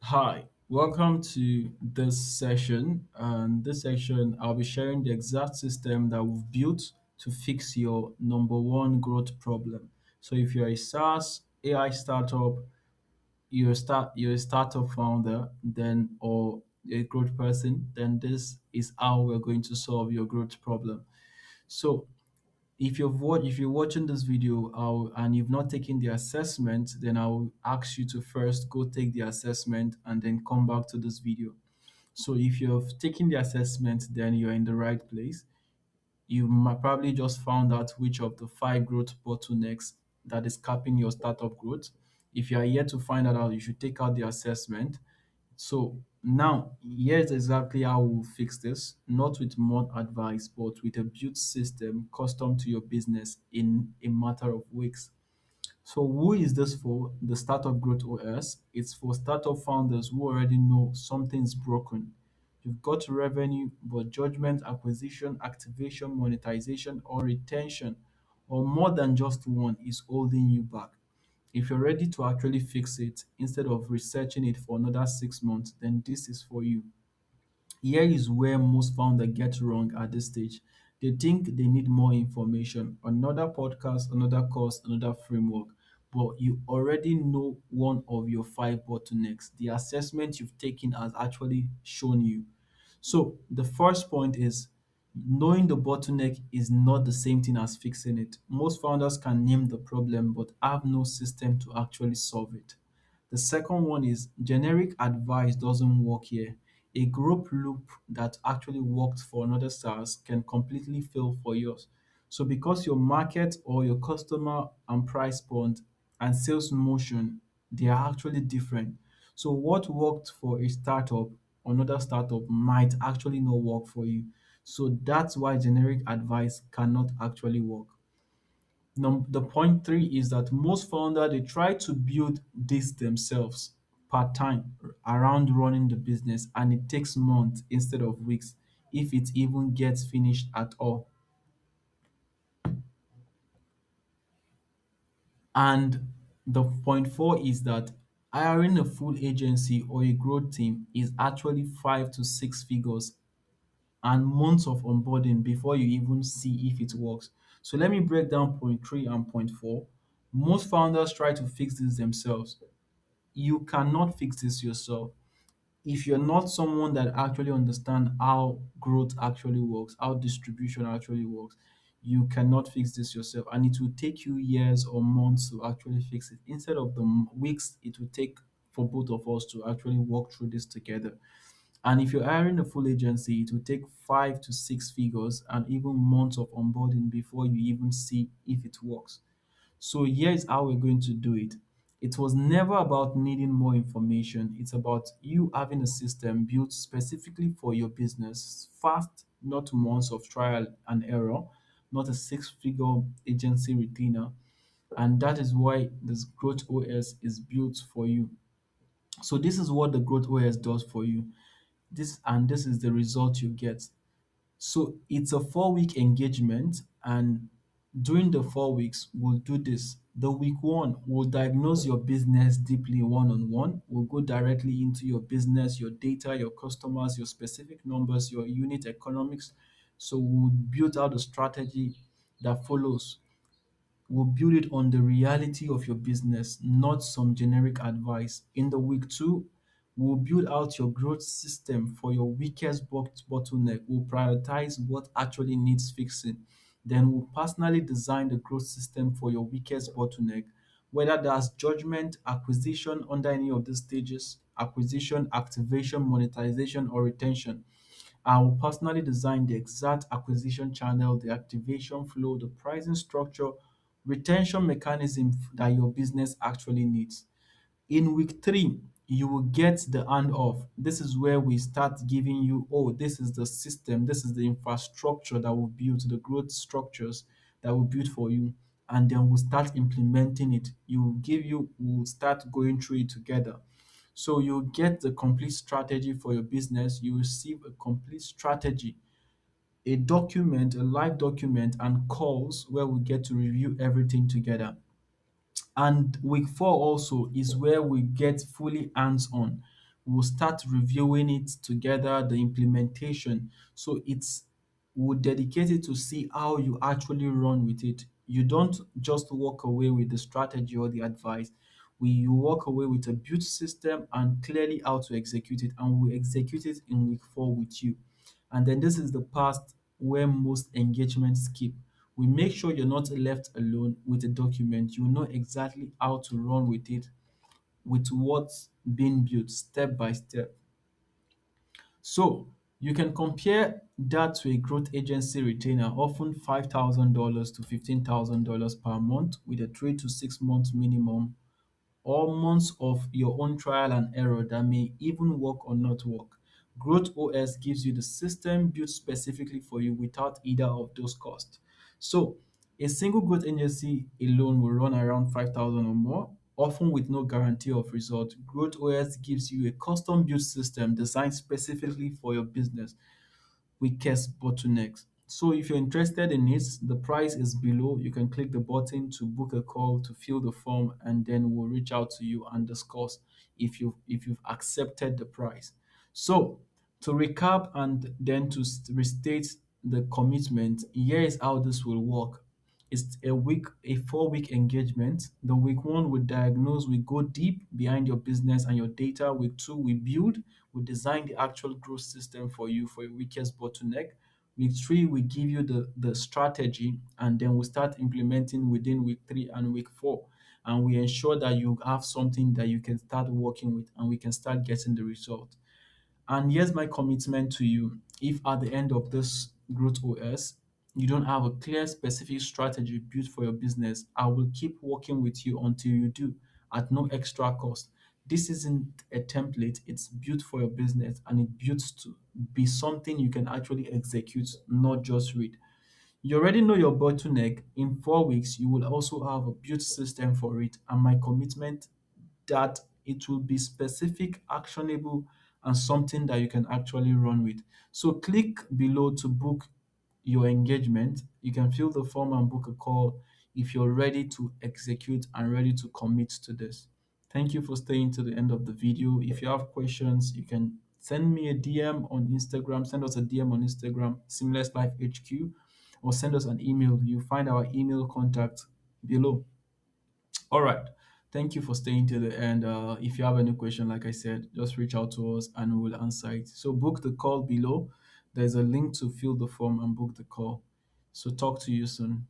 Hi, welcome to this session. And this section, I'll be sharing the exact system that we've built to fix your number one growth problem. So, if you're a SaaS AI startup, you're a startup founder, then or a growth person, then this is how we're going to solve your growth problem. So, if you're watching this video and you've not taken the assessment, then I'll ask you to first go take the assessment and then come back to this video. So if you've taken the assessment, then you're in the right place. You might probably just found out which of the five growth bottlenecks that is capping your startup growth. If you are yet to find that out, you should take out the assessment. So now, here's exactly how we'll fix this, not with more advice, but with a built system custom to your business in a matter of weeks. So who is this for? The Startup Growth OS. It's for startup founders who already know something's broken. You've got revenue, but judgment, acquisition, activation, monetization, or retention, or more than just one, is holding you back. If you're ready to actually fix it instead of researching it for another 6 months, then this is for you. Here is where most founders get wrong at this stage. They think they need more information, another podcast, another course, another framework, but you already know one of your five bottlenecks. The assessment you've taken has actually shown you. So the first point is knowing the bottleneck is not the same thing as fixing it. Most founders can name the problem but have no system to actually solve it. The second one is generic advice doesn't work here. A group loop that actually worked for another SaaS can completely fail for yours. So because your market or your customer and price point and sales motion, they are actually different. So what worked for a startup, another startup might actually not work for you. So that's why generic advice cannot actually work. The point three is that most founders they try to build this themselves part time around running the business, and it takes months instead of weeks if it even gets finished at all. And the point four is that hiring a full agency or a growth team is actually 5 to 6 figures and months of onboarding before you even see if it works. So let me break down point three and point four. Most founders try to fix this themselves. You cannot fix this yourself. If you're not someone that actually understand how growth actually works, how distribution actually works, you cannot fix this yourself. And it will take you years or months to actually fix it instead of the weeks it will take for both of us to actually work through this together. And if you're hiring a full agency, it will take 5 to 6 figures and even months of onboarding before you even see if it works. So here is how we're going to do it. It was never about needing more information. It's about you having a system built specifically for your business, fast, not months of trial and error, not a six-figure agency retainer. And that is why this Growth OS is built for you. So this is what the Growth OS does for you. This is the result you get. So it's a 4 week engagement, and during the 4 weeks, we'll do this. The week one, we'll diagnose your business deeply one on one. We'll go directly into your business, your data, your customers, your specific numbers, your unit economics. So we'll build out a strategy that follows. We'll build it on the reality of your business, not some generic advice. In the week two, we'll build out your growth system for your weakest bottleneck. We'll prioritize what actually needs fixing. Then we'll personally design the growth system for your weakest bottleneck, whether that's judgment, acquisition under any of these stages, acquisition, activation, monetization, or retention. I will personally design the exact acquisition channel, the activation flow, the pricing structure, retention mechanism that your business actually needs. In week three, you will get the handoff. This is where we start giving you, oh, this is the system, this is the infrastructure that will build, the growth structures that will build for you. And then we'll start implementing it. We'll start going through it together. So you get the complete strategy for your business. You receive a complete strategy, a document, a live document, and calls where we get to review everything together. And week four also is where we get fully hands on. We'll start reviewing it together, the implementation. So we'll dedicate it to see how you actually run with it. You don't just walk away with the strategy or the advice. You walk away with a built system and clearly how to execute it, and we execute it in week 4 with you. And then this is the part where most engagements skip. We make sure you're not left alone with a document. You know exactly how to run with it, with what's being built step by step. So you can compare that to a growth agency retainer, often $5,000 to $15,000 per month with a 3 to 6 month minimum, or months of your own trial and error that may even work or not work. Growth OS gives you the system built specifically for you without either of those costs. So, a single growth agency alone will run around 5,000 or more, often with no guarantee of result. Growth OS gives you a custom built system designed specifically for your business weakest bottlenecks. So if you're interested in it, the price is below. You can click the button to book a call to fill the form, and then we'll reach out to you and discuss if you've accepted the price. So to recap and then to restate the commitment, here is how this will work. It's a 4 week engagement. The week one we diagnose, we go deep behind your business and your data. Week two, we build, we design the actual growth system for you for your weakest bottleneck. Week three, we give you the strategy, and then we start implementing within week three and week four. And we ensure that you have something that you can start working with and we can start getting the result. And here's my commitment to you. If at the end of this growth OS, you don't have a clear, specific strategy built for your business, I will keep working with you until you do at no extra cost. This isn't a template, it's built for your business and it built to be something you can actually execute, not just read. You already know your bottleneck. In 4 weeks, you will also have a built system for it, and my commitment that it will be specific, actionable, and something that you can actually run with. So click below to book your engagement. You can fill the form and book a call if you're ready to execute and ready to commit to this. Thank you for staying to the end of the video. If you have questions, you can send me a DM on Instagram. Send us a DM on Instagram, Seamless Life HQ, or send us an email. You find our email contact below. All right. Thank you for staying till the end. If you have any question, like I said, just reach out to us and we'll answer it. So book the call below. There's a link to fill the form and book the call. So talk to you soon.